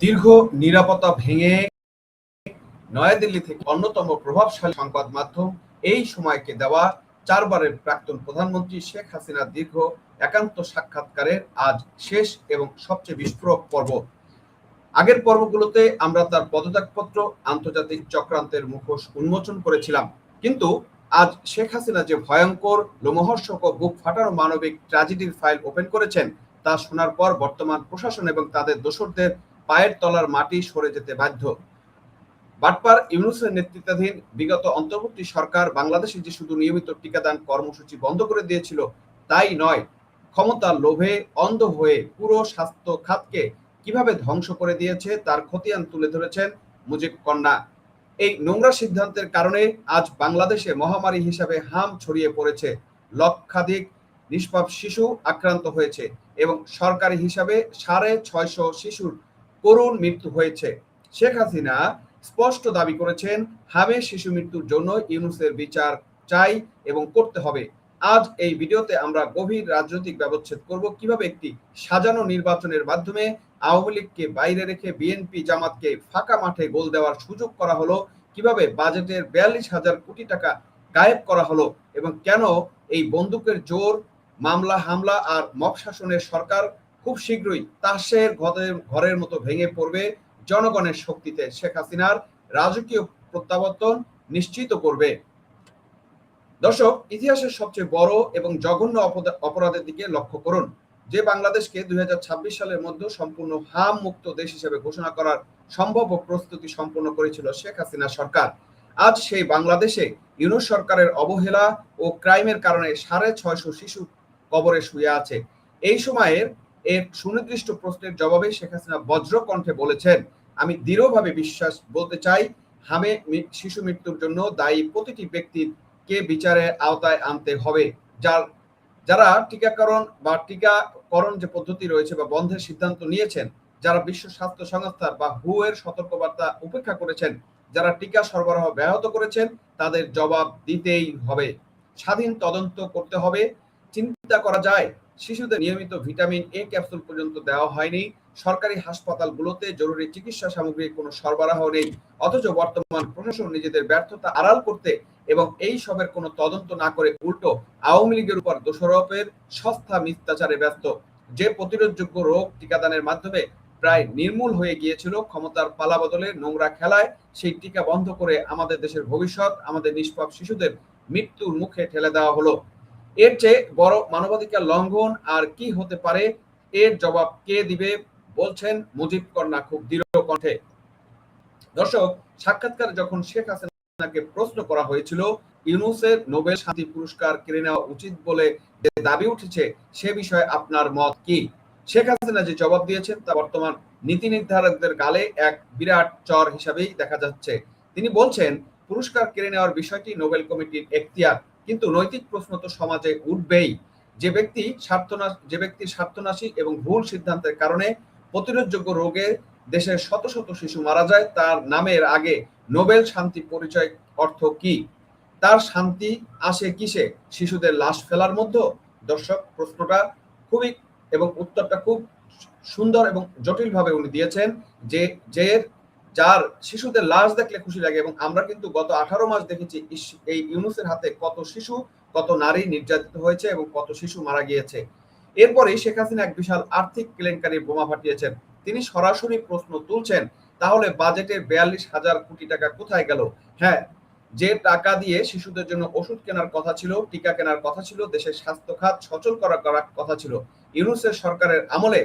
দীর্ঘ নিরাপত্তা ভেঙে নয়াদিল্লি থেকে অন্যতম প্রভাবশালী সংবাদ মাধ্যম এই সময়কে দেওয়া 4 বারের প্রাক্তন প্রধানমন্ত্রী শেখ হাসিনার দীর্ঘ একান্ত সাক্ষাৎকারের আজ শেষ এবং সবচেয়ে বিস্ফোরক পর্ব। আগের পর্বগুলোতে আমরা তার পদত্যাগপত্র, আন্তর্জাতিক চক্রান্তের মুখোশ উন্মোচন করেছিলাম, কিন্তু আজ শেখ হাসিনা যে ভয়ঙ্কর, লোমহর্ষক ও বুক ফাটানো মানবিক ট্র্যাজেডির ফাইল ওপেন করেছেন তা শোনার পর বর্তমান প্রশাসন এবং তাদের দোসরদের পায়ের তলার মাটি সরে যেতে বাধ্য। বাটপার ইউনূসের নেতৃত্বাধীন বিগত অন্তর্বর্তী সরকার বাংলাদেশে যে শুধু নিয়মিত টিকাদান কর্মসূচি বন্ধ করে দিয়েছিল তাই নয়, ক্ষমতার লোভে অন্ধ হয়ে পুরো স্বাস্থ্য খাতকে কিভাবে ধ্বংস করে দিয়েছে তার খতিয়ান তুলে ধরেছেন মুজিব কন্যা। এই নোংরা সিদ্ধান্তের কারণে আজ বাংলাদেশে মহামারী হিসাবে হাম ছড়িয়ে পড়েছে, লক্ষাধিক নিষ্পাপ শিশু আক্রান্ত হয়েছে এবং সরকারি হিসাবে 650 শিশুর করুণ মৃত্যু হয়েছে। শেখ হাসিনা স্পষ্ট দাবি করেছেন, হামে শিশু মৃত্যুর জন্য ইউনূসের বিচার চাই এবং করতে হবে। আজ এই ভিডিওতে আমরা গভীর রাজনৈতিক ব্যবচ্ছেদ করব, কিভাবে একটি সাজানো নির্বাচনের মাধ্যমে আওয়ামী লীগকে বাইরে রেখে বিএনপি জামাতকে ফাঁকা মাঠে গোল দেওয়ার সুযোগ করা হলো, কিভাবে বাজেটের 42,000 কোটি টাকা গায়েব করা হলো এবং কেন এই বন্দুকের জোর, মামলা হামলা আর মব শাসনের সরকার খুব শীঘ্রই তাসের ঘরের মতো ভেঙে পড়বে জনগণের শক্তিতে শেখ হাসিনার রাজকীয় প্রত্যাবর্তন নিশ্চিত করবে। দর্শক, ইতিহাসের সবচেয়ে বড় এবং জঘন্য অপরাধের দিকে লক্ষ্য করুন। যে বাংলাদেশকে 2026 সালের মধ্যে সম্পূর্ণ হাম মুক্ত দেশ হিসেবে ঘোষণা করার সম্ভাব্য প্রস্তুতি সম্পন্ন করেছিল শেখ হাসিনা সরকার, আজ সেই বাংলাদেশে ইউনূস সরকারের অবহেলা ও ক্রাইমের কারণে 650 শিশু কবরে শুয়ে আছে। এই সময়ের এর সুনির্দিষ্ট প্রশ্নের জবাবে শেখ হাসিনা বজ্র কণ্ঠে বলেছেন, আমি দৃঢ়ভাবে বিশ্বাস বলতে চাই, হামে শিশু মৃত্যুর জন্য দায়ী প্রতিটি ব্যক্তির কে বিচারের আওতায় আনতে হবে। যারা টিকাকরণ যে পদ্ধতি রয়েছে বা বন্ধের সিদ্ধান্ত নিয়েছেন, যারা বিশ্ব স্বাস্থ্য সংস্থার বা হু এর সতর্কবার্তা উপেক্ষা করেছেন, যারা টিকা সরবরাহ ব্যাহত করেছেন, তাদের জবাব দিতেই হবে। স্বাধীন তদন্ত করতে হবে। চিন্তা করা যায়, শিশুদের নিয়মিত ভিটামিন এ ক্যাপসুল পর্যন্ত দেওয়া হয়নি, সরকারি হাসপাতালগুলোতে জরুরি চিকিৎসা সামগ্রীর কোনো সরবরাহ নেই, অথচ বর্তমান প্রশাসন নিজেদের ব্যর্থতা আড়াল করতে এবং এই সবের কোনো তদন্ত না করে উল্টো আওয়ামী লীগের উপর দোষারোপের সস্তা মিথ্যাচারে ব্যস্ত। যে প্রতিরোধযোগ্য রোগ টিকাদানের মাধ্যমে প্রায় নির্মূল হয়ে গিয়েছিল ক্ষমতার পালাবদলে নোংরা খেলায়, সেই টিকা বন্ধ করে আমাদের দেশের ভবিষ্যৎ, আমাদের নিষ্পাপ শিশুদের মৃত্যুর মুখে ঠেলে দেওয়া হলো। এর চেয়ে বড় মানবাধিকার লঙ্ঘন আর কি হতে পারে? এর জবাব কে দিবে, বলছেন মুজিব কন্যা খুব দৃঢ় কণ্ঠে। দর্শক, সাক্ষাৎকারে যখন শেখ হাসিনাকে প্রশ্ন করা হয়েছিল ইউনূসের নোবেল শান্তি পুরস্কার কেড়ে নেওয়া উচিত বলে যে দাবি উঠেছে, সে বিষয়ে আপনার মত কি? শেখ হাসিনা যে জবাব দিয়েছেন তা বর্তমান নীতি নির্ধারকদের গালে এক বিরাট চর হিসাবেই দেখা যাচ্ছে। তিনি বলছেন, পুরস্কার কেড়ে নেওয়ার বিষয়টি নোবেল কমিটির এখতিয়ার, কিন্তু নৈতিক প্রশ্ন তো সমাজে উঠবেই। যে ব্যক্তির স্বার্থনাশী এবং ভুল সিদ্ধান্তের কারণে প্রতিরোধযোগ্য রোগে দেশের শত শত শিশু মারা যায়, তার নামের আগে নোবেল শান্তি পরিচয় অর্থ কি? তার শান্তি আসে কিসে? শিশুদের লাশ ফেলার মধ্যে? দর্শক, প্রশ্নটা খুবই এবং উত্তরটা খুব সুন্দর এবং জটিলভাবে উনি দিয়েছেন। যার শিশুদের লাশ দেখলে খুশি লাগে, এবং আমরা কিন্তু গত 18 মাস দেখেছি এই ইউনূসের হাতে কত শিশু, কত নারী নির্যাতিত হয়েছে এবং কত শিশু মারা গিয়েছে। এরপরে শেখ হাসিনা এক বিশাল আর্থিক কেলেঙ্কারির বোমা ফাটিয়েছেন। তিনি সরাসরি প্রশ্ন তুলছেন, তাহলে বাজেটের 42,000 কোটি টাকা কোথায় গেল? হ্যাঁ, যে টাকা দিয়ে শিশুদের জন্য ওষুধ কেনার কথা ছিল, টিকা কেনার কথা ছিল, দেশের স্বাস্থ্য খাত সচল করার কথা ছিল, ইউনূসের সরকারের আমলে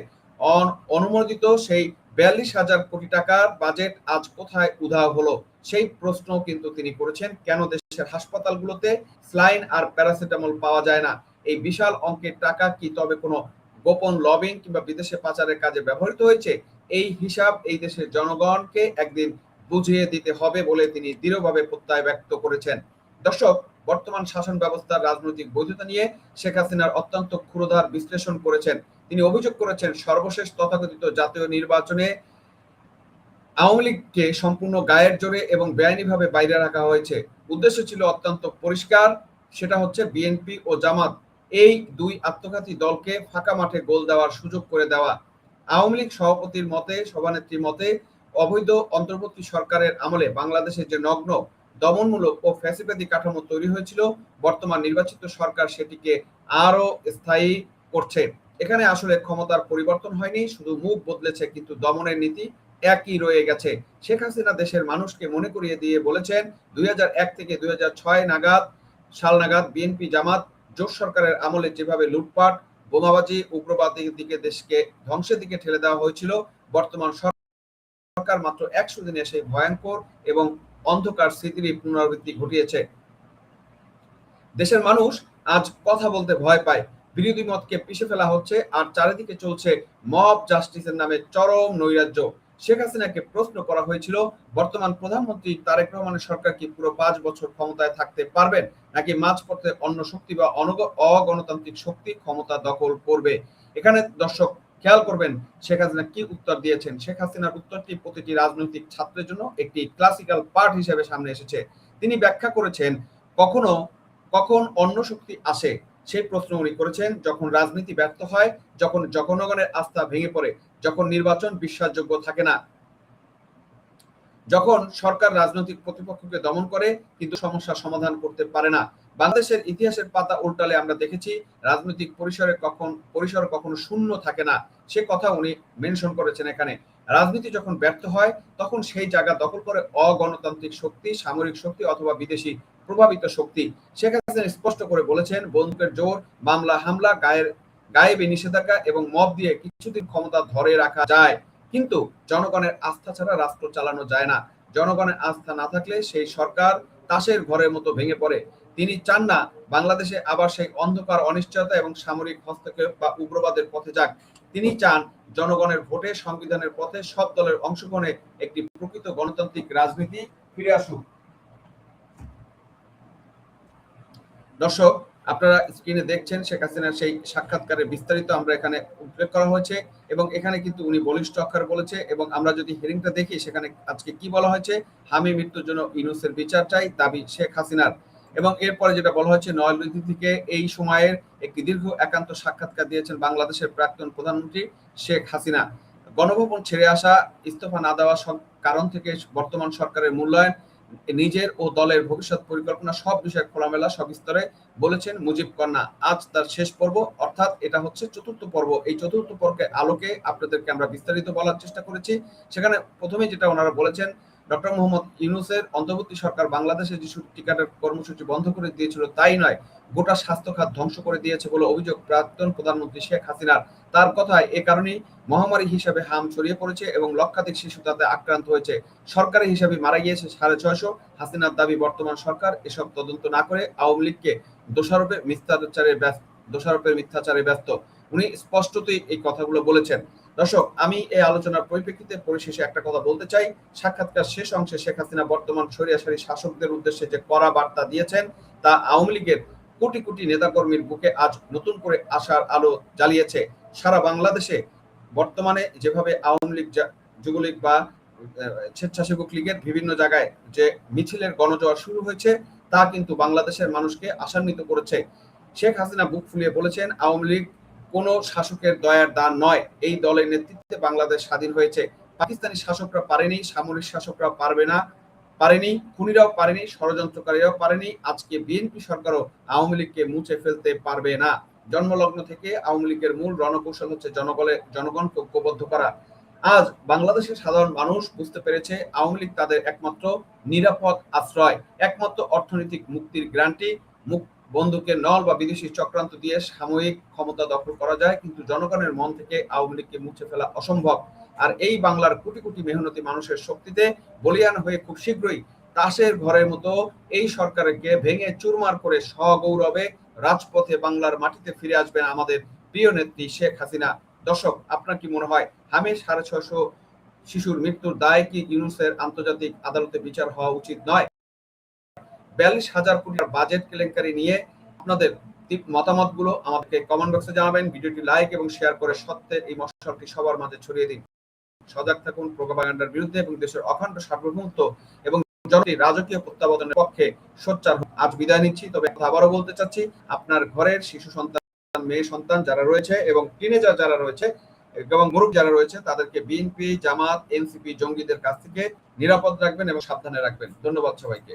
অনুমোদিত সেই 42,000 কোটি টাকার বাজেট আজ কোথায় উধাও হলো? সেই প্রশ্ন কিন্তু তিনি করেছেন। কেন দেশের হাসপাতালগুলোতে স্লাইন আর প্যারাসিটামল পাওয়া যায় না? এই বিশাল অঙ্কের টাকা কি তবে কোনো গোপন লবিং কিংবা বিদেশে পাচারের কাজে ব্যবহৃত হয়েছে? এই হিসাব এই দেশের জনগণকে একদিন বুঝিয়ে দিতে হবে বলে তিনি দৃঢ়ভাবে প্রত্যয় ব্যক্ত করেছেন। দর্শক, বর্তমান শাসন ব্যবস্থার রাজনৈতিক বৈধতা নিয়ে শেখ হাসিনার অত্যন্ত ক্ষুরধার বিশ্লেষণ করেছেন। তিনি অভিযোগ করেছেন, সর্বশেষ তথাকথিত জাতীয় নির্বাচনে আওয়ামী লীগকে সম্পূর্ণ গায়ের জোরে এবং বেআইনিভাবে বাইরে রাখা হয়েছে। উদ্দেশ্য ছিল অত্যন্ত পরিষ্কার, সেটা হচ্ছে বিএনপি ও জামাত এই দুই আত্মঘাতী দলকে ফাঁকা মাঠে গোল দেওয়ার সুযোগ করে দেওয়া। আওয়ামী লীগ সভাপতির মতে, সভানেত্রীর মতে, অবৈধ অন্তর্বর্তী সরকারের আমলে বাংলাদেশের যে নগ্ন দমনমূলক ও ফ্যাসিবাদী কাঠামো তৈরি হয়েছিল, বর্তমান নির্বাচিত সরকার সেটিকে আরো স্থায়ী করছে। এখানে আসলে ক্ষমতার পরিবর্তন হয়নি, শুধু মুখ বদলেছে, কিন্তু দমনের নীতি একই রয়ে গেছে। শেখ হাসিনা দেশের মানুষকে মনে করিয়ে দিয়ে বলেছেন 2001 থেকে 2006 সাল নাগাদ বিএনপি জামাত জোট সরকারের আমলে যেভাবে লুটপাট, বোমাবাজি, উগ্রবাদের দিকে দেশকে ধ্বংসের দিকে ঠেলে দেওয়া হয়েছিল, বর্তমান সরকার মাত্র 100 দিনে সেই ভয়ঙ্কর এবং অন্ধকার স্মৃতির পুনরাবৃত্তি ঘটিয়েছে। দেশের মানুষ আজ কথা বলতে ভয় পায়, বিরোধী মতকে পিষে ফেলা হচ্ছে, আর চারিদিকে চলছে মব জাস্টিসের নামে চরম নৈরাজ্য। শেখ হাসিনাকে প্রশ্ন করা হয়েছিল, বর্তমান প্রধানমন্ত্রী তারেক রহমানের সরকার কি পুরো 5 বছর ক্ষমতায় থাকতে পারবেন, নাকি মাঝপথে অন্য শক্তি বা অগণতান্ত্রিক শক্তি ক্ষমতা দখল করবে? এখানে দর্শক খেয়াল করবেন শেখ হাসিনা কি উত্তর দিয়েছেন। শেখ হাসিনার উত্তরটি প্রতিটি রাজনৈতিক ছাত্রের জন্য একটি ক্লাসিক্যাল পার্ট হিসেবে সামনে এসেছে। তিনি ব্যাখ্যা করেছেন, কখন অন্য শক্তি আসে সেই প্রশ্ন উনি করেছেন, যখন রাজনীতি ব্যর্থ হয়, যখন জনগণের আস্থা ভেঙে পড়ে, যখন নির্বাচন বিশ্বাসযোগ্য থাকে না, যখন সরকার রাজনৈতিক প্রতিপক্ষকে দমন করে কিন্তু সমস্যার সমাধান করতে পারে না। বাংলাদেশের ইতিহাসের পাতা উল্টালে আমরা দেখেছি রাজনৈতিক পরিসর কখনো শূন্য থাকে না। সে কথা উনি মেনশন করেছেন এখানে। রাজনীতি যখন ব্যর্থ হয় তখন সেই জায়গা দখল করে অগণতান্ত্রিক শক্তি, সামরিক শক্তি অথবা বিদেশি প্রভাবিত শক্তি। শেখ হাসিনা স্পষ্ট করে বলেছেন, বন্দুকের জোর, মামলা হামলা, গায়েবী নিষেধাজ্ঞা এবং মব দিয়ে কিছুদিন ক্ষমতা ধরে রাখা যায়, কিন্তু জনগণের আস্থা ছাড়া রাষ্ট্র চালানো যায় না। জনগণের আস্থা না থাকলে সেই সরকার তাসের ঘরের মতো ভেঙে পড়ে। তিনি চান না বাংলাদেশে আবার সেই অন্ধকার, অনিশ্চয়তা এবং সামরিক হস্তক্ষেপ বা উগ্রবাদের পথে যাক। তিনি চান জনগণের ভোটে, সংবিধানের পথে সব দলের অংশগ্রহণে একটি প্রকৃত গণতান্ত্রিক রাজনীতি ফিরে আসুক। দর্শক, আপনারা স্ক্রিনে দেখছেন শেখ হাসিনার সেই সাক্ষাৎকারের বিস্তারিত আমরা এখানে উল্লেখ করা হয়েছে, এবং এখানে কিন্তু উনি বলিষ্ঠ অক্ষরে বলেছে। এবং আমরা যদি হিয়ারিংটা দেখি, সেখানে আজকে কি বলা হয়েছে, হামি মৃত্যুর জন্য ইউনূসের বিচার চাই, দাবি শেখ হাসিনার। এবং এরপরে যেটা বলা হয়েছে, নয়াদিল্লি থেকে এই সময়ের একটি দীর্ঘ একান্ত সাক্ষাৎকার দিয়েছেন বাংলাদেশের প্রাক্তন প্রধানমন্ত্রী শেখ হাসিনা। গণভবন ছেড়ে আসা, ইস্তফা না দেওয়া কারণ থেকে বর্তমান সরকারের মূল্যায়ন, নিজের ও দলের ভবিষ্যৎ পরিকল্পনা সব বিষয়ে খোলামেলা সবিস্তরে বলেছেন মুজিব কন্যা। আজ তার শেষ পর্ব, অর্থাৎ এটা হচ্ছে চতুর্থ পর্ব। এই চতুর্থ পর্বের আলোকে আপনাদেরকে আমরা বিস্তারিত বলার চেষ্টা করেছি। সেখানে প্রথমে যেটা ওনারা বলেছেন, ডক্টর মোহাম্মদ ইউনূসের অন্তর্বর্তী সরকার বাংলাদেশে যে টিকাটের কর্মসূচি বন্ধ করে দিয়েছিল তাই নয়, গোটা স্বাস্থ্য খাত ধ্বংস করে দিয়েছে বলে অভিযোগ প্রাক্তন প্রধানমন্ত্রী শেখ হাসিনার। তার কথায় এ কারণেই মহামারী হিসাবে হাম ছড়িয়ে পড়েছে এবং লক্ষাধিক শিশু তাতে আক্রান্ত হয়েছে। সরকারি হিসাবে মারা গিয়েছে 650। হাসিনার দাবি, বর্তমান সরকার এসব তদন্ত না করে আওয়ামী লীগকে দোষারোপের মিথ্যাচারে ব্যস্ত। উনি স্পষ্টতই এই কথাগুলো বলেছেন। দর্শক, আমি এই আলোচনার পরিপ্রেক্ষিতে পরিশেষে একটা কথা বলতে চাই। সাক্ষাৎকার শেষ অংশে শেখ হাসিনা বর্তমান স্বৈরাচারী শাসকদের উদ্দেশ্যে যে কড়া বার্তা দিয়েছেন, তা আওয়ামী লীগের কোটি কোটি নেতাকর্মীর বুকে আজ নতুন করে আশার আলো জ্বালিয়েছে। সারা বাংলাদেশে বর্তমানে যেভাবে আওয়ামী লীগ, যুবলীগ বা স্বেচ্ছাসেবক লীগের বিভিন্ন জায়গায় যে মিছিলের গণজোয়ার শুরু হয়েছে, তা কিন্তু বাংলাদেশের মানুষকে আশান্বিত করেছে। শেখ হাসিনা বুক ফুলিয়ে বলেছেন, আওয়ামী লীগ কোনো শাসকের দয়ার দান নয়। এই দলের নেতৃত্বে বাংলাদেশ স্বাধীন হয়েছে। পাকিস্তানি শাসকরা পারেনি, সামরিক শাসকরা পারেনি, খুনিরাও পারেনি, ষড়যন্ত্রকারীরাও পারেনি। আজকে বিএনপি সরকারও আওয়ামী লীগকে মুছে ফেলতে পারবে না। জন্মলগ্ন থেকে আওয়ামী লীগের মূল রণকৌশল হচ্ছে জনগণকে ঐক্যবদ্ধ করা। আজ বাংলাদেশের সাধারণ মানুষ বুঝতে পেরেছে আওয়ামী লীগ তাদের একমাত্র নিরাপদ আশ্রয়, একমাত্র অর্থনৈতিক মুক্তির গ্যারান্টি। বন্দুকের নল বা বিদেশি চক্রান্ত দিয়ে সাময়িক ক্ষমতা দখল করা যায়, কিন্তু জনগণের মন থেকে আওয়ামী লীগকে মুছে ফেলা অসম্ভব। আর এই বাংলার কোটি কোটি মেহনতি মানুষের শক্তিতে বলিয়ান হয়ে খুব শীঘ্রই তাসের ঘরের মতো এই সরকারকে ভেঙে চুরমার করে সগৌরবে রাজপথে বাংলার মাটিতে ফিরে আসবেন আমাদের প্রিয় নেত্রী শেখ হাসিনা। দর্শক, আপনার কি মনে হয় হামে 650 শিশুর মৃত্যুর দায় কি ইউনূসের আন্তর্জাতিক আদালতে বিচার হওয়া উচিত নয়? 42,000 কোটির বাজেট কেলেঙ্কারি নিয়ে আপনাদের মতামতগুলো আমাদেরকে কমেন্ট বক্সে জানাবেন। ভিডিওটি লাইক এবং শেয়ার করে সত্যের এই মশালটি সবার মাঝে ছড়িয়ে দিন। সজাগ থাকুন প্রোপাগান্ডার বিরুদ্ধে এবং দেশের অখণ্ড সার্বভৌমত্ব এবং রাজকীয় প্রত্যাবর্তনের পক্ষে সোচ্চার হন। আজ বিদায় নিচ্ছি, তবে আবারও বলতে চাচ্ছি, আপনার ঘরের শিশু সন্তান, মেয়ে সন্তান যারা রয়েছে এবং টিনেজার যারা রয়েছে, এবং গ্রুপ যারা রয়েছে তাদেরকে বিএনপি, জামাত, এনসিপি, জঙ্গিদের কাছ থেকে নিরাপদ রাখবেন এবং সাবধানে রাখবেন। ধন্যবাদ সবাইকে।